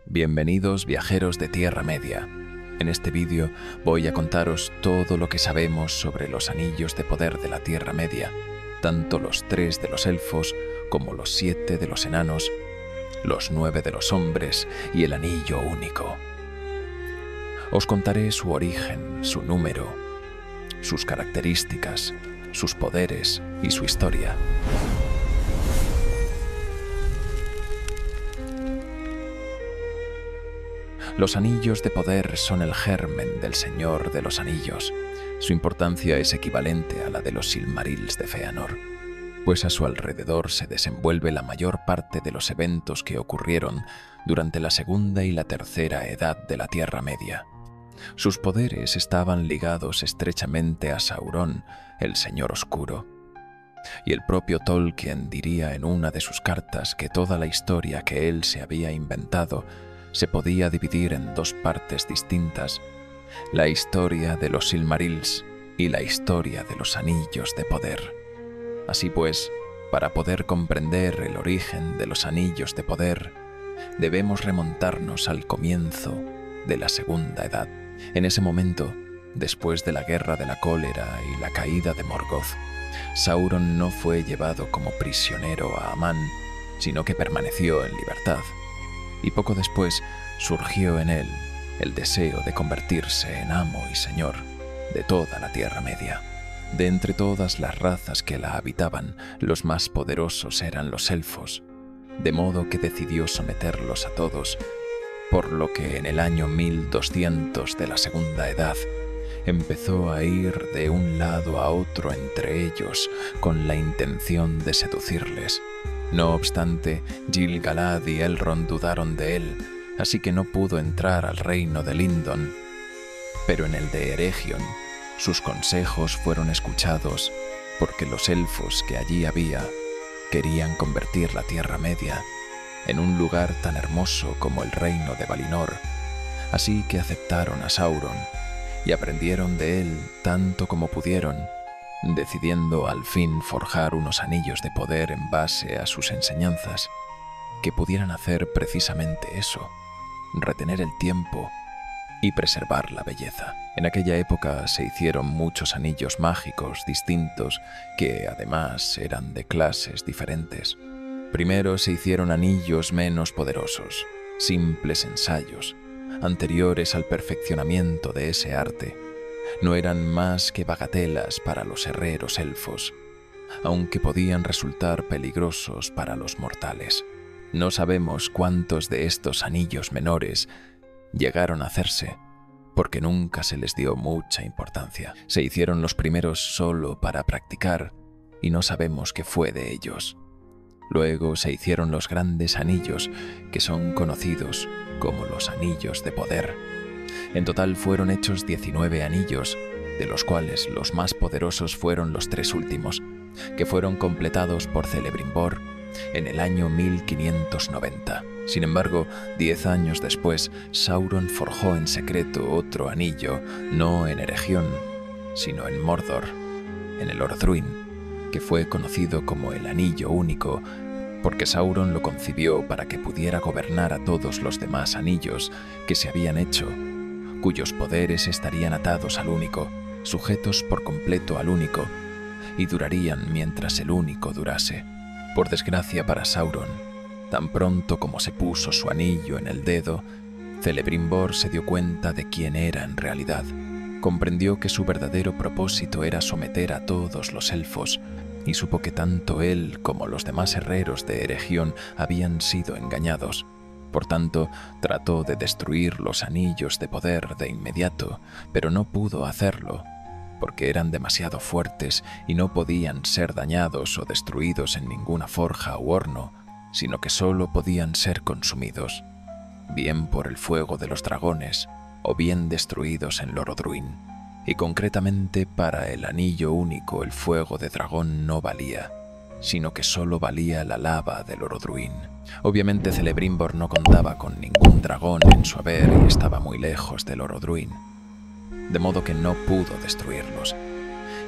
Bienvenidos viajeros de Tierra Media. En este vídeo voy a contaros todo lo que sabemos sobre los anillos de poder de la Tierra Media, tanto los 3 de los elfos como los 7 de los enanos, los 9 de los hombres y el anillo único. Os contaré su origen, su número, sus características, sus poderes y su historia. Los anillos de poder son el germen del Señor de los Anillos. Su importancia es equivalente a la de los Silmarils de Fëanor, pues a su alrededor se desenvuelve la mayor parte de los eventos que ocurrieron durante la Segunda y la Tercera Edad de la Tierra Media. Sus poderes estaban ligados estrechamente a Sauron, el Señor Oscuro. Y el propio Tolkien diría en una de sus cartas que toda la historia que él se había inventado se podía dividir en 2 partes distintas: la historia de los Silmarils y la historia de los Anillos de Poder. Así pues, para poder comprender el origen de los Anillos de Poder, debemos remontarnos al comienzo de la Segunda Edad. En ese momento, después de la Guerra de la Cólera y la caída de Morgoth, Sauron no fue llevado como prisionero a Amán, sino que permaneció en libertad. Y poco después surgió en él el deseo de convertirse en amo y señor de toda la Tierra Media. De entre todas las razas que la habitaban, los más poderosos eran los elfos, de modo que decidió someterlos a todos, por lo que en el año 1200 de la Segunda Edad empezó a ir de un lado a otro entre ellos con la intención de seducirles. No obstante, Gil-galad y Elrond dudaron de él, así que no pudo entrar al reino de Lindon. Pero en el de Eregion, sus consejos fueron escuchados, porque los elfos que allí había querían convertir la Tierra Media en un lugar tan hermoso como el reino de Valinor. Así que aceptaron a Sauron y aprendieron de él tanto como pudieron, decidiendo al fin forjar unos anillos de poder en base a sus enseñanzas, que pudieran hacer precisamente eso: retener el tiempo y preservar la belleza. En aquella época se hicieron muchos anillos mágicos distintos que además eran de clases diferentes. Primero se hicieron anillos menos poderosos, simples ensayos, anteriores al perfeccionamiento de ese arte. No eran más que bagatelas para los herreros elfos, aunque podían resultar peligrosos para los mortales. No sabemos cuántos de estos anillos menores llegaron a hacerse, porque nunca se les dio mucha importancia. Se hicieron los primeros solo para practicar, y no sabemos qué fue de ellos. Luego se hicieron los grandes anillos, que son conocidos como los Anillos de Poder. En total fueron hechos 19 anillos, de los cuales los más poderosos fueron los 3 últimos, que fueron completados por Celebrimbor en el año 1590. Sin embargo, 10 años después, Sauron forjó en secreto otro anillo, no en Eregion, sino en Mordor, en el Ordruin, que fue conocido como el Anillo Único, porque Sauron lo concibió para que pudiera gobernar a todos los demás anillos que se habían hecho, cuyos poderes estarían atados al único, sujetos por completo al único, y durarían mientras el único durase. Por desgracia para Sauron, tan pronto como se puso su anillo en el dedo, Celebrimbor se dio cuenta de quién era en realidad. Comprendió que su verdadero propósito era someter a todos los elfos, y supo que tanto él como los demás herreros de Eregion habían sido engañados. Por tanto, trató de destruir los anillos de poder de inmediato, pero no pudo hacerlo, porque eran demasiado fuertes y no podían ser dañados o destruidos en ninguna forja u horno, sino que solo podían ser consumidos, bien por el fuego de los dragones o bien destruidos en Lorodruin. Y concretamente para el Anillo Único el fuego de dragón no valía, sino que solo valía la lava del Lorodruin. Obviamente Celebrimbor no contaba con ningún dragón en su haber y estaba muy lejos del Lorodruin, de modo que no pudo destruirlos.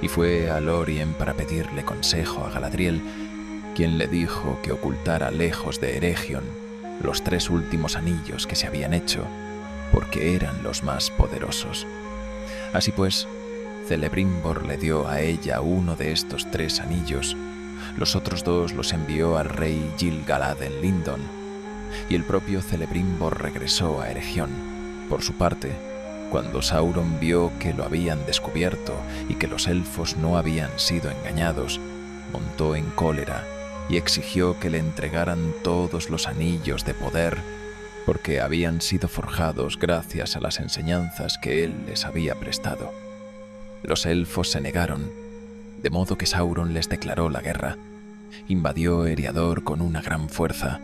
Y fue a Lórien para pedirle consejo a Galadriel, quien le dijo que ocultara lejos de Eregion los 3 últimos anillos que se habían hecho, porque eran los más poderosos. Así pues, Celebrimbor le dio a ella uno de estos 3 anillos, los otros 2 los envió al rey Gil-galad en Lindon, y el propio Celebrimbor regresó a Eregion. Por su parte, cuando Sauron vio que lo habían descubierto y que los elfos no habían sido engañados, montó en cólera y exigió que le entregaran todos los anillos de poder, porque habían sido forjados gracias a las enseñanzas que él les había prestado. Los elfos se negaron, de modo que Sauron les declaró la guerra. Invadió Eriador con una gran fuerza,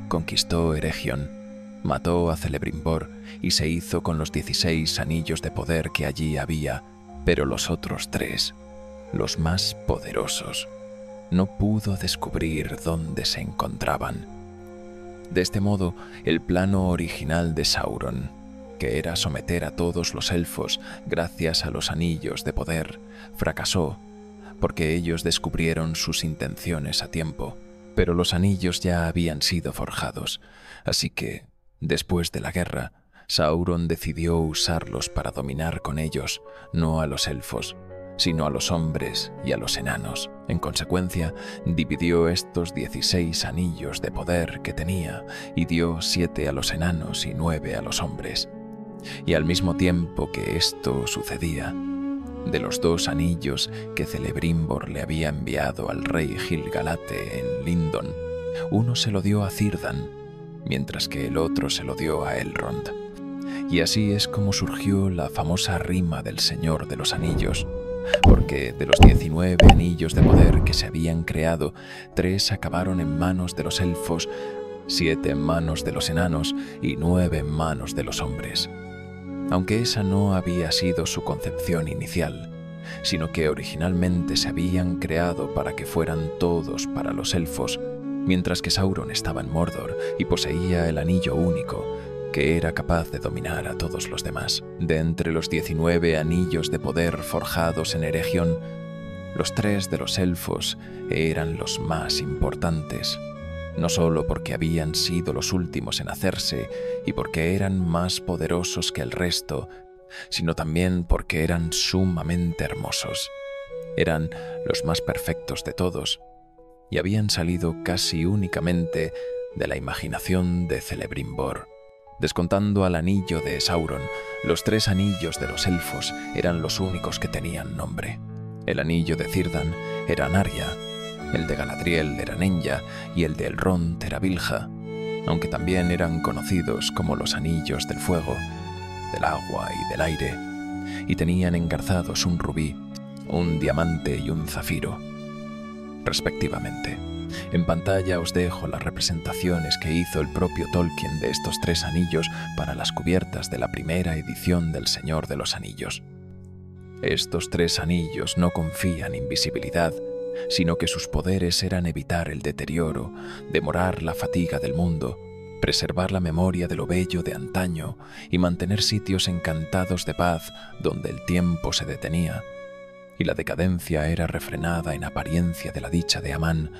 conquistó Eregion, mató a Celebrimbor y se hizo con los 16 anillos de poder que allí había, pero los otros 3, los más poderosos, no pudo descubrir dónde se encontraban. De este modo, el plano original de Sauron, que era someter a todos los elfos gracias a los anillos de poder, fracasó, porque ellos descubrieron sus intenciones a tiempo, pero los anillos ya habían sido forjados, así que, después de la guerra, Sauron decidió usarlos para dominar con ellos, no a los elfos, sino a los hombres y a los enanos. En consecuencia, dividió estos 16 anillos de poder que tenía y dio 7 a los enanos y 9 a los hombres. Y al mismo tiempo que esto sucedía, de los 2 anillos que Celebrimbor le había enviado al rey Gil-galate en Lindon, uno se lo dio a Círdan, mientras que el otro se lo dio a Elrond. Y así es como surgió la famosa rima del Señor de los Anillos, porque de los 19 anillos de poder que se habían creado, 3 acabaron en manos de los elfos, 7 en manos de los enanos y 9 en manos de los hombres. Aunque esa no había sido su concepción inicial, sino que originalmente se habían creado para que fueran todos para los elfos, mientras que Sauron estaba en Mordor y poseía el anillo único, que era capaz de dominar a todos los demás. De entre los 19 anillos de poder forjados en Eregion, los 3 de los elfos eran los más importantes, no solo porque habían sido los últimos en hacerse y porque eran más poderosos que el resto, sino también porque eran sumamente hermosos. Eran los más perfectos de todos y habían salido casi únicamente de la imaginación de Celebrimbor. Descontando al anillo de Sauron, los 3 anillos de los elfos eran los únicos que tenían nombre. El anillo de Círdan era Narya, el de Galadriel era Nenya y el de Elrond era Bilha, aunque también eran conocidos como los anillos del fuego, del agua y del aire, y tenían engarzados un rubí, un diamante y un zafiro, respectivamente. En pantalla os dejo las representaciones que hizo el propio Tolkien de estos 3 anillos para las cubiertas de la primera edición del Señor de los Anillos. Estos 3 anillos no confían invisibilidad, sino que sus poderes eran evitar el deterioro, demorar la fatiga del mundo, preservar la memoria de lo bello de antaño y mantener sitios encantados de paz donde el tiempo se detenía, y la decadencia era refrenada en apariencia de la dicha de Amán,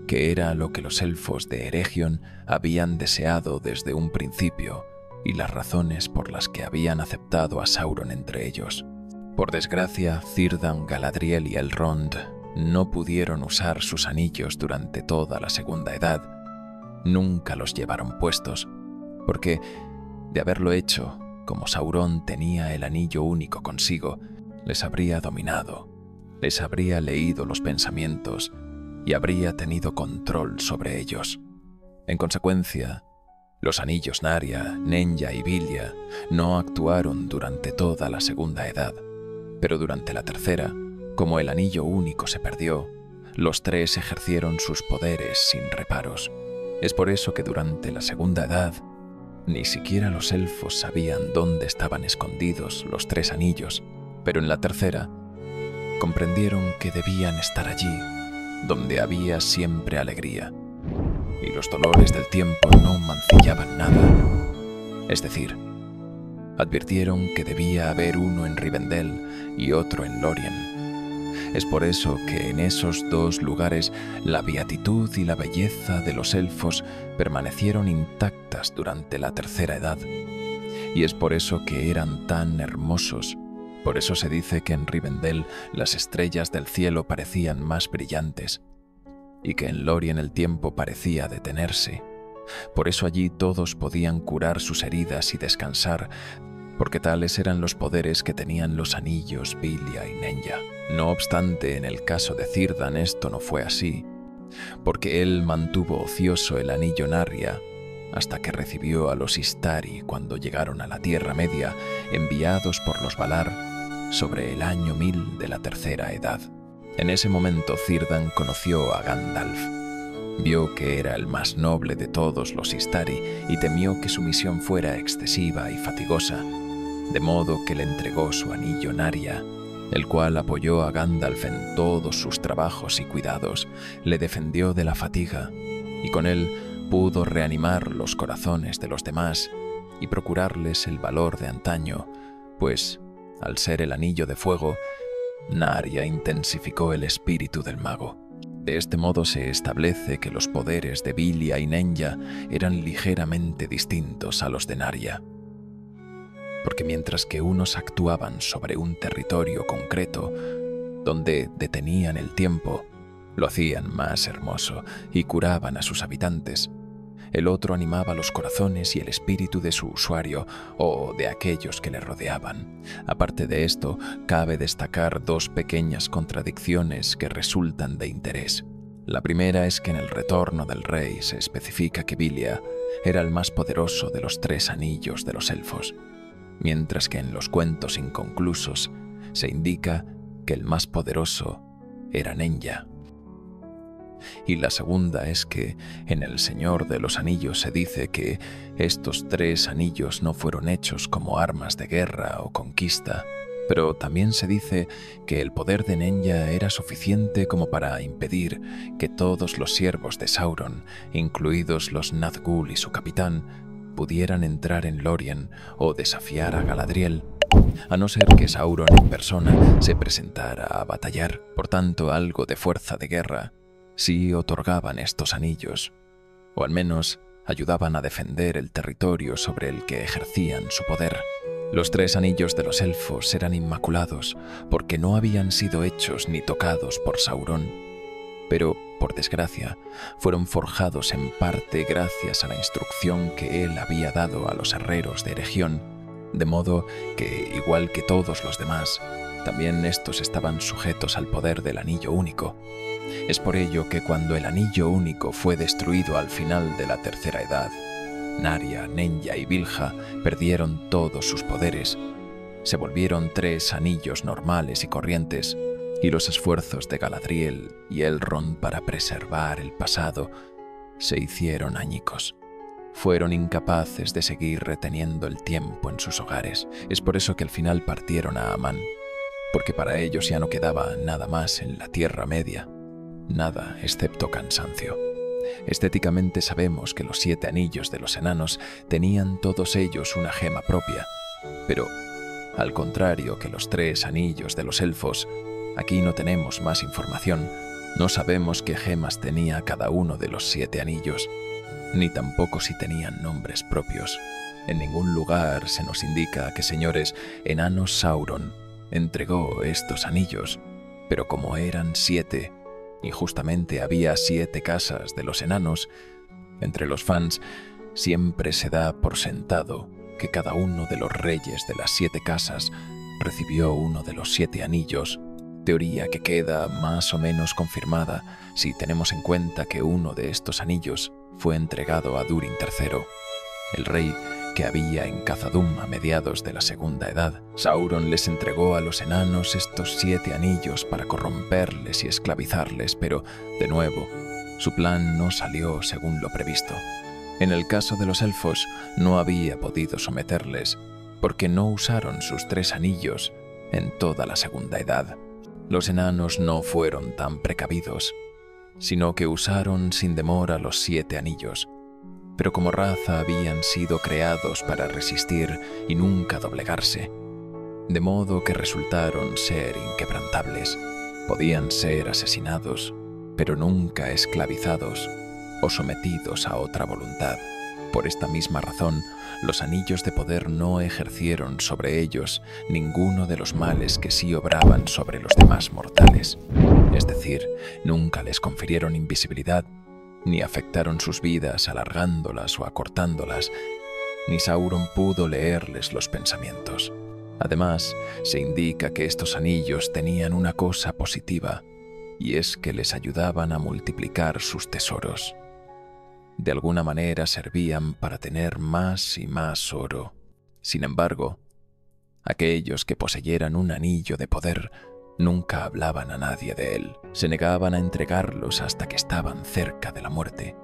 que era lo que los elfos de Eregion habían deseado desde un principio y las razones por las que habían aceptado a Sauron entre ellos. Por desgracia, Círdan, Galadriel y Elrond no pudieron usar sus anillos durante toda la Segunda Edad. Nunca los llevaron puestos, porque, de haberlo hecho, como Sauron tenía el anillo único consigo, les habría dominado, les habría leído los pensamientos y habría tenido control sobre ellos. En consecuencia, los anillos Narya, Nenya y Bilya no actuaron durante toda la Segunda Edad, pero durante la Tercera, como el anillo único se perdió, los 3 ejercieron sus poderes sin reparos. Es por eso que durante la Segunda Edad, ni siquiera los elfos sabían dónde estaban escondidos los 3 anillos, pero en la Tercera, comprendieron que debían estar allí, donde había siempre alegría, y los dolores del tiempo no mancillaban nada. Es decir, advirtieron que debía haber uno en Rivendell y otro en Lórien, Es por eso que en esos dos lugares la beatitud y la belleza de los elfos permanecieron intactas durante la tercera edad. Y es por eso que eran tan hermosos. Por eso se dice que en Rivendell las estrellas del cielo parecían más brillantes y que en Lórien el tiempo parecía detenerse. Por eso allí todos podían curar sus heridas y descansar, porque tales eran los poderes que tenían los anillos Vilia y Nenya. No obstante, en el caso de Círdan esto no fue así, porque él mantuvo ocioso el anillo Narya hasta que recibió a los Istari cuando llegaron a la Tierra Media, enviados por los Valar sobre el año 1000 de la tercera edad. En ese momento Círdan conoció a Gandalf. Vio que era el más noble de todos los Istari y temió que su misión fuera excesiva y fatigosa, de modo que le entregó su anillo Narya, el cual apoyó a Gandalf en todos sus trabajos y cuidados, le defendió de la fatiga y con él pudo reanimar los corazones de los demás y procurarles el valor de antaño, pues, al ser el anillo de fuego, Narya intensificó el espíritu del mago. De este modo se establece que los poderes de Vilia y Nenya eran ligeramente distintos a los de Narya, porque mientras que unos actuaban sobre un territorio concreto, donde detenían el tiempo, lo hacían más hermoso y curaban a sus habitantes, el otro animaba los corazones y el espíritu de su usuario o de aquellos que le rodeaban. Aparte de esto, cabe destacar dos pequeñas contradicciones que resultan de interés. La primera es que en el Retorno del Rey se especifica que Vilia era el más poderoso de los 3 anillos de los elfos, mientras que en los cuentos inconclusos se indica que el más poderoso era Nenya. Y la segunda es que en El Señor de los Anillos se dice que estos 3 anillos no fueron hechos como armas de guerra o conquista, pero también se dice que el poder de Nenya era suficiente como para impedir que todos los siervos de Sauron, incluidos los Nazgûl y su capitán, pudieran entrar en Lórien o desafiar a Galadriel, a no ser que Sauron en persona se presentara a batallar. Por tanto, algo de fuerza de guerra sí otorgaban estos anillos, o al menos ayudaban a defender el territorio sobre el que ejercían su poder. Los 3 anillos de los elfos eran inmaculados, porque no habían sido hechos ni tocados por Sauron, pero, por desgracia, fueron forjados en parte gracias a la instrucción que él había dado a los herreros de Eregion, de modo que, igual que todos los demás, también estos estaban sujetos al poder del Anillo Único. Es por ello que cuando el Anillo Único fue destruido al final de la tercera edad, Narya, Nenya y Bilha perdieron todos sus poderes. Se volvieron 3 anillos normales y corrientes, y los esfuerzos de Galadriel y Elrond para preservar el pasado se hicieron añicos. Fueron incapaces de seguir reteniendo el tiempo en sus hogares. Es por eso que al final partieron a Amán, porque para ellos ya no quedaba nada más en la Tierra Media, nada excepto cansancio. Estéticamente sabemos que los 7 anillos de los enanos tenían todos ellos una gema propia, pero, al contrario que los 3 anillos de los elfos, aquí no tenemos más información. No sabemos qué gemas tenía cada uno de los 7 anillos, ni tampoco si tenían nombres propios. En ningún lugar se nos indica que, señores, enanos Sauron entregó estos anillos, pero como eran 7, y justamente había 7 casas de los enanos, entre los fans siempre se da por sentado que cada uno de los reyes de las 7 casas recibió uno de los 7 anillos, teoría que queda más o menos confirmada si tenemos en cuenta que uno de estos anillos fue entregado a Durin III, el rey que había en Khazad-dûm a mediados de la Segunda Edad. Sauron les entregó a los enanos estos 7 anillos para corromperles y esclavizarles, pero, de nuevo, su plan no salió según lo previsto. En el caso de los elfos, no había podido someterles, porque no usaron sus 3 anillos en toda la Segunda Edad. Los enanos no fueron tan precavidos, sino que usaron sin demora los 7 anillos, pero como raza habían sido creados para resistir y nunca doblegarse, de modo que resultaron ser inquebrantables. Podían ser asesinados, pero nunca esclavizados o sometidos a otra voluntad. Por esta misma razón, los anillos de poder no ejercieron sobre ellos ninguno de los males que sí obraban sobre los demás mortales. Es decir, nunca les confirieron invisibilidad, ni afectaron sus vidas alargándolas o acortándolas, ni Sauron pudo leerles los pensamientos. Además, se indica que estos anillos tenían una cosa positiva, y es que les ayudaban a multiplicar sus tesoros. De alguna manera servían para tener más y más oro. Sin embargo, aquellos que poseyeran un anillo de poder nunca hablaban a nadie de él. Se negaban a entregarlos hasta que estaban cerca de la muerte.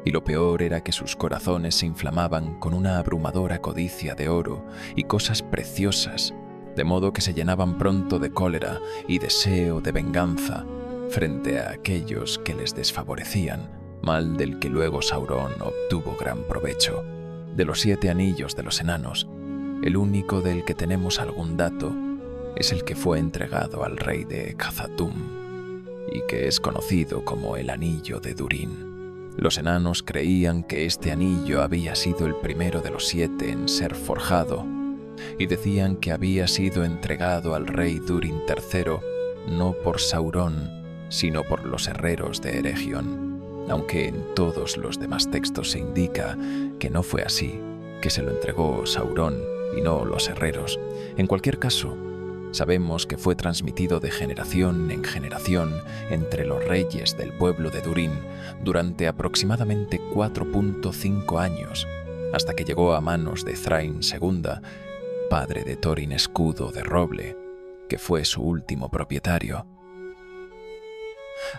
Y lo peor era que sus corazones se inflamaban con una abrumadora codicia de oro y cosas preciosas, de modo que se llenaban pronto de cólera y deseo de venganza frente a aquellos que les desfavorecían, mal del que luego Sauron obtuvo gran provecho. De los 7 anillos de los enanos, el único del que tenemos algún dato es el que fue entregado al rey de Khazad-dûm y que es conocido como el Anillo de Durin. Los enanos creían que este anillo había sido el primero de los 7 en ser forjado y decían que había sido entregado al rey Durin III no por Sauron, sino por los herreros de Eregion, aunque en todos los demás textos se indica que no fue así, que se lo entregó Sauron y no los herreros. En cualquier caso, sabemos que fue transmitido de generación en generación entre los reyes del pueblo de Durin durante aproximadamente 4.5 años, hasta que llegó a manos de Thrain II, padre de Thorin Escudo de Roble, que fue su último propietario.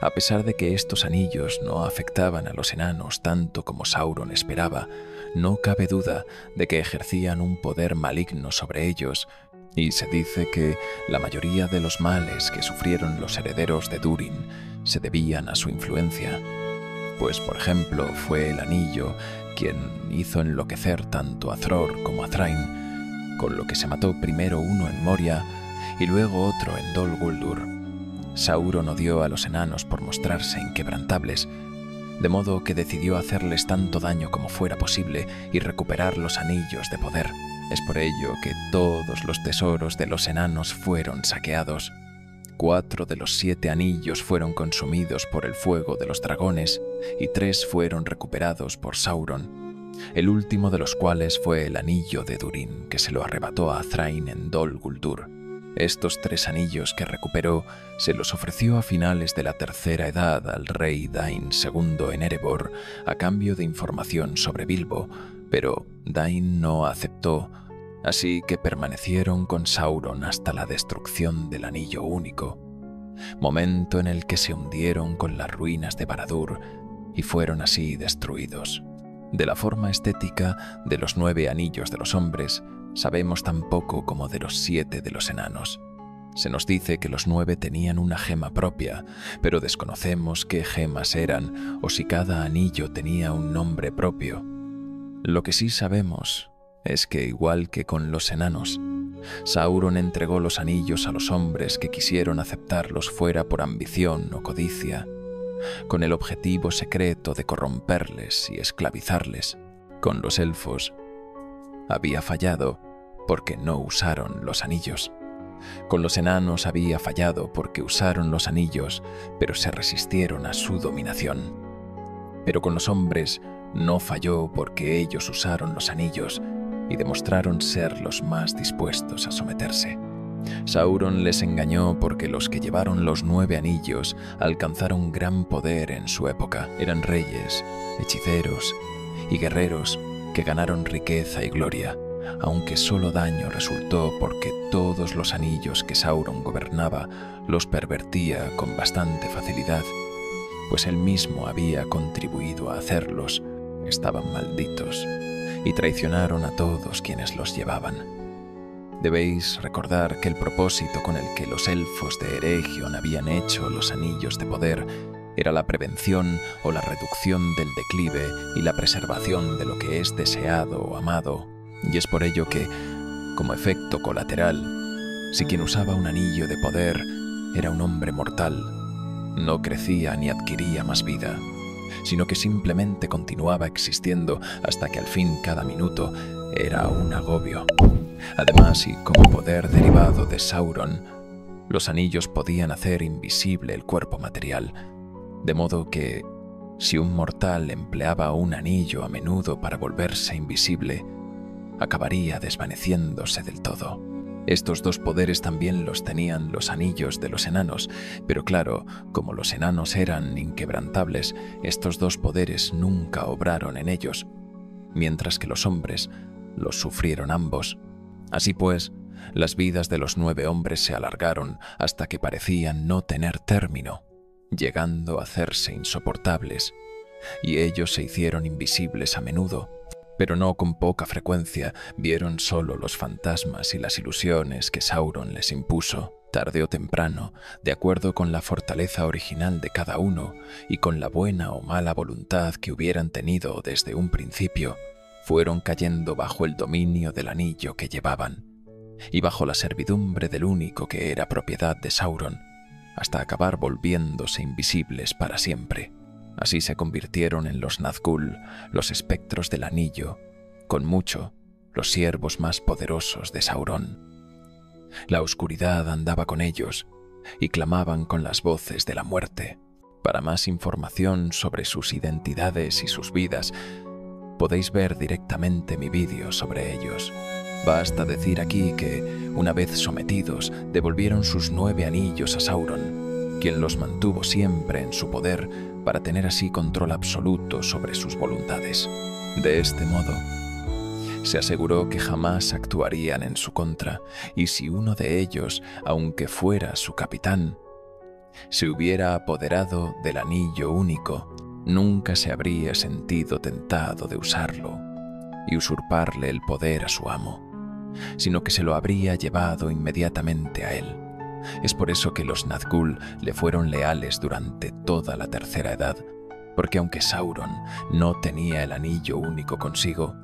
A pesar de que estos anillos no afectaban a los enanos tanto como Sauron esperaba, no cabe duda de que ejercían un poder maligno sobre ellos, y se dice que la mayoría de los males que sufrieron los herederos de Durin se debían a su influencia. Pues, por ejemplo, fue el anillo quien hizo enloquecer tanto a Thror como a Thrain, con lo que se mató primero uno en Moria y luego otro en Dol Guldur. Sauron odió a los enanos por mostrarse inquebrantables, de modo que decidió hacerles tanto daño como fuera posible y recuperar los anillos de poder. Es por ello que todos los tesoros de los enanos fueron saqueados. 4 de los 7 anillos fueron consumidos por el fuego de los dragones y 3 fueron recuperados por Sauron, el último de los cuales fue el anillo de Durin, que se lo arrebató a Thrain en Dol Guldur. Estos 3 anillos que recuperó se los ofreció a finales de la Tercera Edad al rey Dain II en Erebor a cambio de información sobre Bilbo, pero Dain no aceptó, así que permanecieron con Sauron hasta la destrucción del Anillo Único, momento en el que se hundieron con las ruinas de Barad-dûr y fueron así destruidos. De la forma estética de los 9 anillos de los hombres, sabemos tan poco como de los 7 de los enanos. Se nos dice que los 9 tenían una gema propia, pero desconocemos qué gemas eran o si cada anillo tenía un nombre propio. Lo que sí sabemos es que, igual que con los enanos, Sauron entregó los anillos a los hombres que quisieron aceptarlos fuera por ambición o codicia, con el objetivo secreto de corromperles y esclavizarles. Con los elfos había fallado porque no usaron los anillos. Con los enanos había fallado porque usaron los anillos, pero se resistieron a su dominación. Pero con los hombres no falló porque ellos usaron los anillos y demostraron ser los más dispuestos a someterse. Sauron les engañó porque los que llevaron los 9 anillos alcanzaron gran poder en su época. Eran reyes, hechiceros y guerreros que ganaron riqueza y gloria, aunque solo daño resultó porque todos los anillos que Sauron gobernaba los pervertía con bastante facilidad, pues él mismo había contribuido a hacerlos. Estaban malditos y traicionaron a todos quienes los llevaban. Debéis recordar que el propósito con el que los elfos de Eregion habían hecho los anillos de poder era la prevención o la reducción del declive y la preservación de lo que es deseado o amado, y es por ello que, como efecto colateral, si quien usaba un anillo de poder era un hombre mortal. No crecía ni adquiría más vida, sino que simplemente continuaba existiendo hasta que al fin cada minuto era un agobio. Además, y como poder derivado de Sauron, los anillos podían hacer invisible el cuerpo material, de modo que, si un mortal empleaba un anillo a menudo para volverse invisible, acabaría desvaneciéndose del todo. Estos dos poderes también los tenían los anillos de los enanos, pero claro, como los enanos eran inquebrantables, estos dos poderes nunca obraron en ellos, mientras que los hombres los sufrieron ambos. Así pues, las vidas de los 9 hombres se alargaron hasta que parecían no tener término, llegando a hacerse insoportables, y ellos se hicieron invisibles a menudo, pero no con poca frecuencia. Vieron solo los fantasmas y las ilusiones que Sauron les impuso. Tarde o temprano, de acuerdo con la fortaleza original de cada uno y con la buena o mala voluntad que hubieran tenido desde un principio, fueron cayendo bajo el dominio del anillo que llevaban y bajo la servidumbre del único que era propiedad de Sauron, hasta acabar volviéndose invisibles para siempre. Así se convirtieron en los Nazgûl, los espectros del anillo, con mucho, los siervos más poderosos de Sauron. La oscuridad andaba con ellos y clamaban con las voces de la muerte. Para más información sobre sus identidades y sus vidas, podéis ver directamente mi vídeo sobre ellos. Basta decir aquí que, una vez sometidos, devolvieron sus 9 anillos a Sauron, quien los mantuvo siempre en su poder para tener así control absoluto sobre sus voluntades. De este modo, se aseguró que jamás actuarían en su contra, y si uno de ellos, aunque fuera su capitán, se hubiera apoderado del anillo único, nunca se habría sentido tentado de usarlo y usurparle el poder a su amo, sino que se lo habría llevado inmediatamente a él. Es por eso que los Nazgûl le fueron leales durante toda la Tercera Edad, porque aunque Sauron no tenía el anillo único consigo,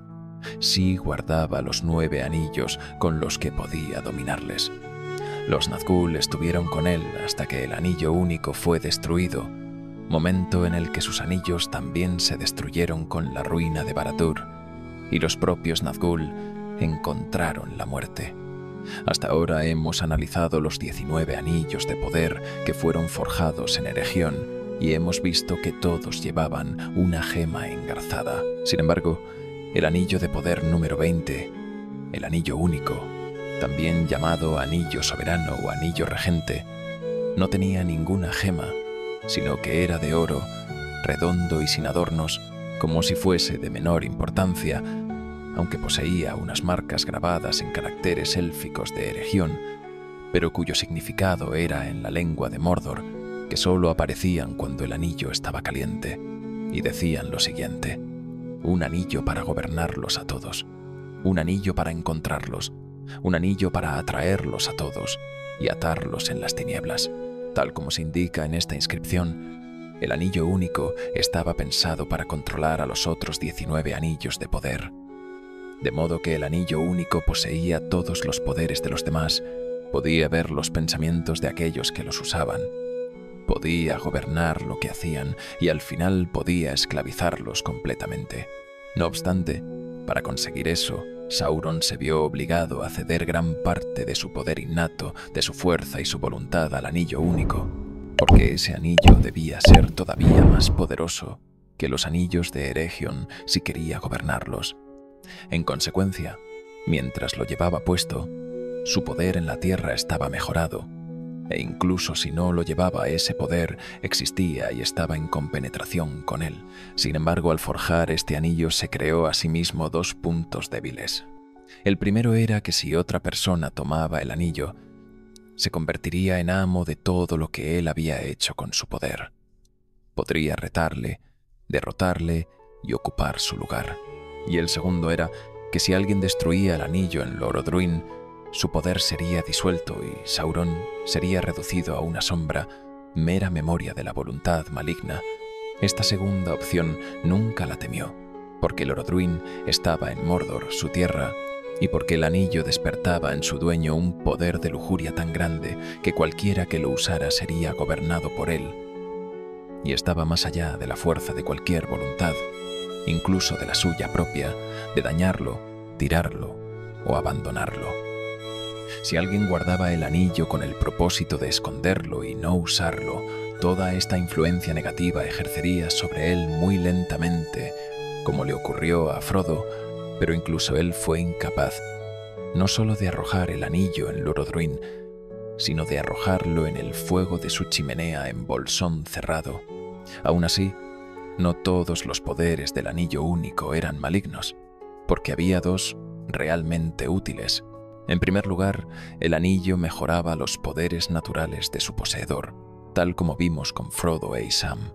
sí guardaba los 9 anillos con los que podía dominarles. Los Nazgûl estuvieron con él hasta que el anillo único fue destruido, momento en el que sus anillos también se destruyeron con la ruina de Barad-dûr, y los propios Nazgûl encontraron la muerte. Hasta ahora hemos analizado los 19 anillos de poder que fueron forjados en Eregion y hemos visto que todos llevaban una gema engarzada. Sin embargo, el anillo de poder número 20, el anillo único, también llamado anillo soberano o anillo regente, no tenía ninguna gema, sino que era de oro, redondo y sin adornos, como si fuese de menor importancia, aunque poseía unas marcas grabadas en caracteres élficos de Eregion, pero cuyo significado era en la lengua de Mordor, que solo aparecían cuando el anillo estaba caliente, y decían lo siguiente: un anillo para gobernarlos a todos, un anillo para encontrarlos, un anillo para atraerlos a todos y atarlos en las tinieblas. Tal como se indica en esta inscripción, el anillo único estaba pensado para controlar a los otros 19 anillos de poder, de modo que el anillo único poseía todos los poderes de los demás, podía ver los pensamientos de aquellos que los usaban, podía gobernar lo que hacían y al final podía esclavizarlos completamente. No obstante, para conseguir eso, Sauron se vio obligado a ceder gran parte de su poder innato, de su fuerza y su voluntad al anillo único, porque ese anillo debía ser todavía más poderoso que los anillos de Eregion si quería gobernarlos. En consecuencia, mientras lo llevaba puesto, su poder en la tierra estaba mejorado, e incluso si no lo llevaba, ese poder existía y estaba en compenetración con él. Sin embargo, al forjar este anillo se creó a sí mismo 2 puntos débiles. El primero era que si otra persona tomaba el anillo, se convertiría en amo de todo lo que él había hecho con su poder. Podría retarle, derrotarle y ocupar su lugar. Y el segundo era que si alguien destruía el anillo en Lorydruin, su poder sería disuelto y Sauron sería reducido a una sombra, mera memoria de la voluntad maligna. Esta segunda opción nunca la temió, porque Lorydruin estaba en Mordor, su tierra, y porque el anillo despertaba en su dueño un poder de lujuria tan grande que cualquiera que lo usara sería gobernado por él, y estaba más allá de la fuerza de cualquier voluntad, incluso de la suya propia, de dañarlo, tirarlo o abandonarlo. Si alguien guardaba el anillo con el propósito de esconderlo y no usarlo, toda esta influencia negativa ejercería sobre él muy lentamente, como le ocurrió a Frodo, pero incluso él fue incapaz, no solo de arrojar el anillo en Lorodruin, sino de arrojarlo en el fuego de su chimenea en Bolsón cerrado. Aún así, no todos los poderes del anillo único eran malignos, porque había dos realmente útiles. En primer lugar, el anillo mejoraba los poderes naturales de su poseedor, tal como vimos con Frodo e Sam,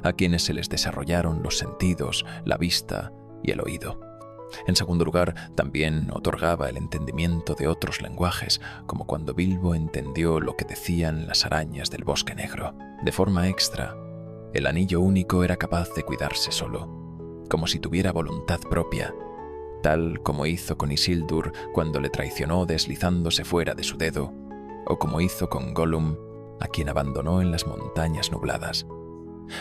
a quienes se les desarrollaron los sentidos, la vista y el oído. En segundo lugar, también otorgaba el entendimiento de otros lenguajes, como cuando Bilbo entendió lo que decían las arañas del Bosque Negro. De forma extra, el anillo único era capaz de cuidarse solo, como si tuviera voluntad propia, tal como hizo con Isildur cuando le traicionó deslizándose fuera de su dedo, o como hizo con Gollum, a quien abandonó en las montañas nubladas.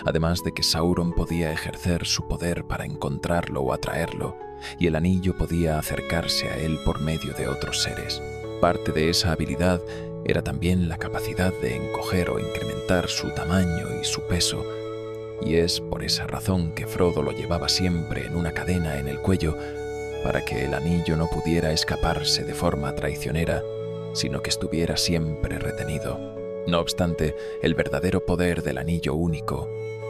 Además de que Sauron podía ejercer su poder para encontrarlo o atraerlo, y el anillo podía acercarse a él por medio de otros seres. Parte de esa habilidad era también la capacidad de encoger o incrementar su tamaño y su peso, y es por esa razón que Frodo lo llevaba siempre en una cadena en el cuello, para que el anillo no pudiera escaparse de forma traicionera, sino que estuviera siempre retenido. No obstante, el verdadero poder del anillo único,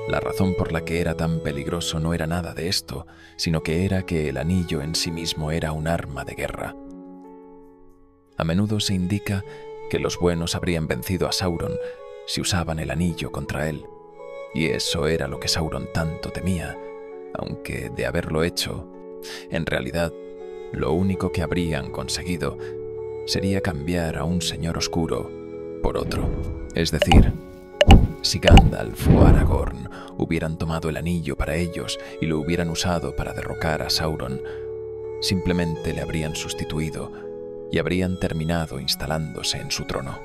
la razón por la que era tan peligroso no era nada de esto, sino que era que el anillo en sí mismo era un arma de guerra. A menudo se indica que los buenos habrían vencido a Sauron si usaban el anillo contra él, y eso era lo que Sauron tanto temía, aunque de haberlo hecho, en realidad, lo único que habrían conseguido sería cambiar a un señor oscuro por otro. Es decir, si Gandalf o Aragorn hubieran tomado el anillo para ellos y lo hubieran usado para derrocar a Sauron, simplemente le habrían sustituido y habrían terminado instalándose en su trono.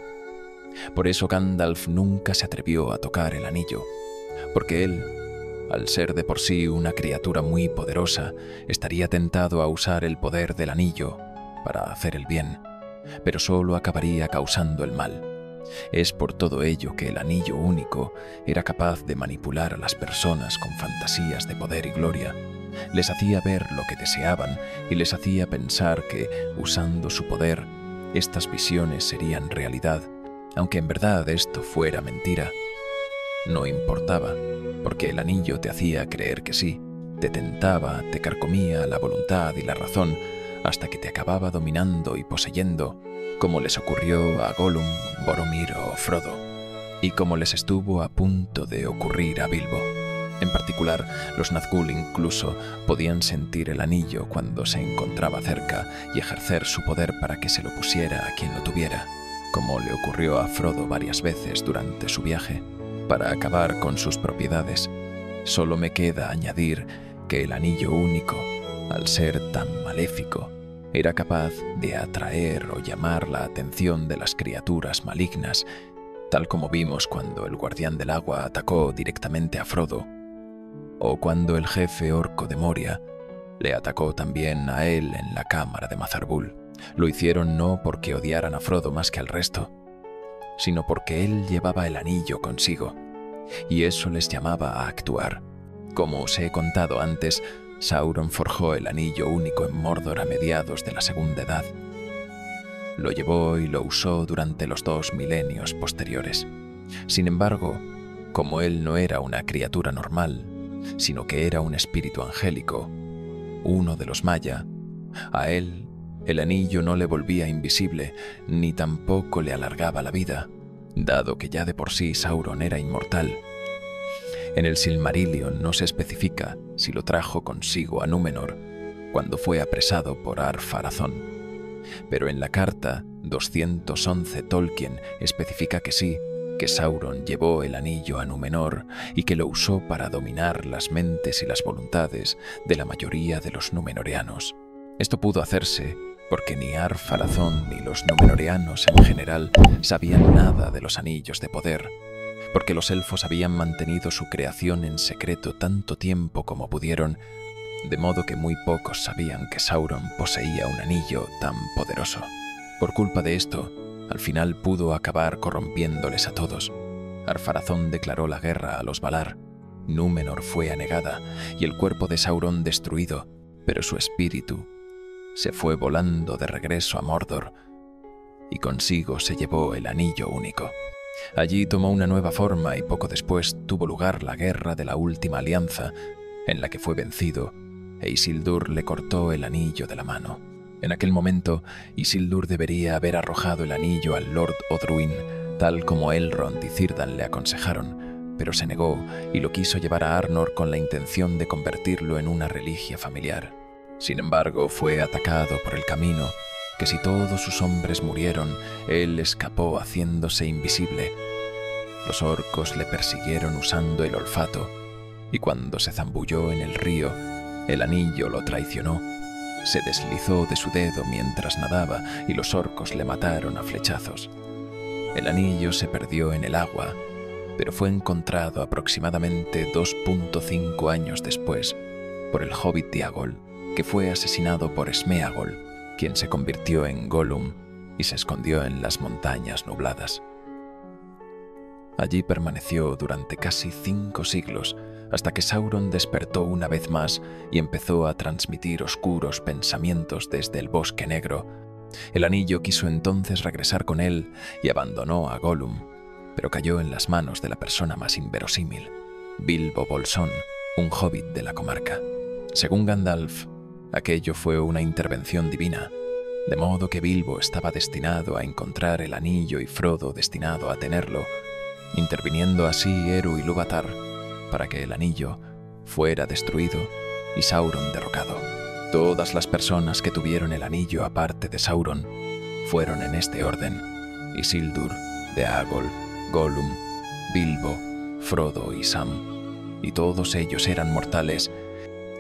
Por eso Gandalf nunca se atrevió a tocar el anillo, porque él, al ser de por sí una criatura muy poderosa, estaría tentado a usar el poder del anillo para hacer el bien, pero solo acabaría causando el mal. Es por todo ello que el anillo único era capaz de manipular a las personas con fantasías de poder y gloria. Les hacía ver lo que deseaban y les hacía pensar que, usando su poder, estas visiones serían realidad, aunque en verdad esto fuera mentira. No importaba, porque el anillo te hacía creer que sí, te tentaba, te carcomía la voluntad y la razón, hasta que te acababa dominando y poseyendo, como les ocurrió a Gollum, Boromir o Frodo, y como les estuvo a punto de ocurrir a Bilbo. En particular, los Nazgûl incluso podían sentir el anillo cuando se encontraba cerca y ejercer su poder para que se lo pusiera a quien lo tuviera, como le ocurrió a Frodo varias veces durante su viaje. Para acabar con sus propiedades, solo me queda añadir que el anillo único, al ser tan maléfico, era capaz de atraer o llamar la atención de las criaturas malignas, tal como vimos cuando el guardián del agua atacó directamente a Frodo, o cuando el jefe orco de Moria le atacó también a él en la cámara de Mazarbul. Lo hicieron no porque odiaran a Frodo más que al resto, sino porque él llevaba el anillo consigo, y eso les llamaba a actuar. Como os he contado antes, Sauron forjó el anillo único en Mordor a mediados de la Segunda Edad. Lo llevó y lo usó durante los 2 milenios posteriores. Sin embargo, como él no era una criatura normal, sino que era un espíritu angélico, uno de los Maya, a él el anillo no le volvía invisible, ni tampoco le alargaba la vida, dado que ya de por sí Sauron era inmortal. En el Silmarillion no se especifica si lo trajo consigo a Númenor cuando fue apresado por Ar-Pharazôn, pero en la carta 211 Tolkien especifica que sí, que Sauron llevó el anillo a Númenor y que lo usó para dominar las mentes y las voluntades de la mayoría de los númenorianos. Esto pudo hacerse porque ni Ar-Pharazôn ni los Númenóreanos en general sabían nada de los anillos de poder, porque los elfos habían mantenido su creación en secreto tanto tiempo como pudieron, de modo que muy pocos sabían que Sauron poseía un anillo tan poderoso. Por culpa de esto, al final pudo acabar corrompiéndoles a todos. Ar-Pharazôn declaró la guerra a los Valar, Númenor fue anegada y el cuerpo de Sauron destruido, pero su espíritu se fue volando de regreso a Mordor y consigo se llevó el anillo único. Allí tomó una nueva forma y poco después tuvo lugar la guerra de la última alianza, en la que fue vencido e Isildur le cortó el anillo de la mano. En aquel momento, Isildur debería haber arrojado el anillo al Lord Othruin, tal como Elrond y Círdan le aconsejaron, pero se negó y lo quiso llevar a Arnor con la intención de convertirlo en una reliquia familiar. Sin embargo, fue atacado por el camino, que si todos sus hombres murieron, él escapó haciéndose invisible. Los orcos le persiguieron usando el olfato, y cuando se zambulló en el río, el anillo lo traicionó. Se deslizó de su dedo mientras nadaba y los orcos le mataron a flechazos. El anillo se perdió en el agua, pero fue encontrado aproximadamente 2.5 años después por el hobbit Diagol, que fue asesinado por Sméagol, quien se convirtió en Gollum y se escondió en las montañas nubladas. Allí permaneció durante casi 5 siglos, hasta que Sauron despertó una vez más y empezó a transmitir oscuros pensamientos desde el Bosque Negro. El anillo quiso entonces regresar con él y abandonó a Gollum, pero cayó en las manos de la persona más inverosímil, Bilbo Bolsón, un hobbit de la comarca. Según Gandalf, aquello fue una intervención divina, de modo que Bilbo estaba destinado a encontrar el anillo y Frodo destinado a tenerlo, interviniendo así Eru Ilúvatar para que el anillo fuera destruido y Sauron derrocado. Todas las personas que tuvieron el anillo aparte de Sauron fueron en este orden: Isildur, Déagol, Gollum, Bilbo, Frodo y Sam, y todos ellos eran mortales,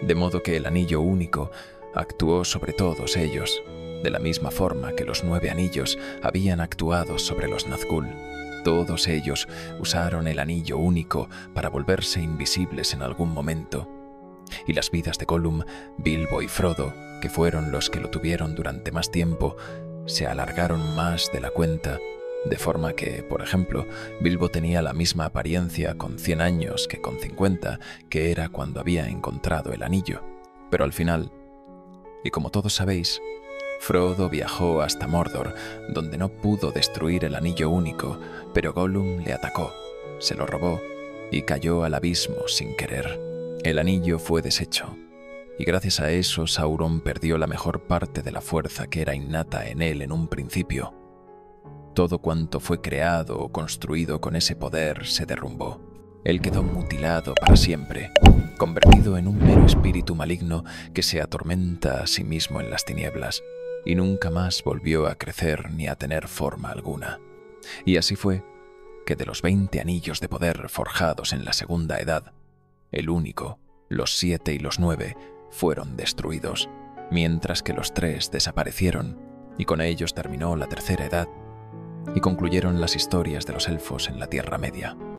de modo que el anillo único actuó sobre todos ellos, de la misma forma que los 9 anillos habían actuado sobre los Nazgûl. Todos ellos usaron el anillo único para volverse invisibles en algún momento. Y las vidas de Gollum, Bilbo y Frodo, que fueron los que lo tuvieron durante más tiempo, se alargaron más de la cuenta, de forma que, por ejemplo, Bilbo tenía la misma apariencia con 100 años que con 50, que era cuando había encontrado el anillo. Pero al final, y como todos sabéis, Frodo viajó hasta Mordor, donde no pudo destruir el anillo único, pero Gollum le atacó, se lo robó y cayó al abismo sin querer. El anillo fue deshecho, y gracias a eso Sauron perdió la mejor parte de la fuerza que era innata en él en un principio. Todo cuanto fue creado o construido con ese poder se derrumbó. Él quedó mutilado para siempre, convertido en un mero espíritu maligno que se atormenta a sí mismo en las tinieblas, y nunca más volvió a crecer ni a tener forma alguna. Y así fue que de los 20 anillos de poder forjados en la Segunda Edad, el único, los 7 y los 9 fueron destruidos, mientras que los 3 desaparecieron, y con ellos terminó la Tercera Edad, y concluyeron las historias de los elfos en la Tierra Media.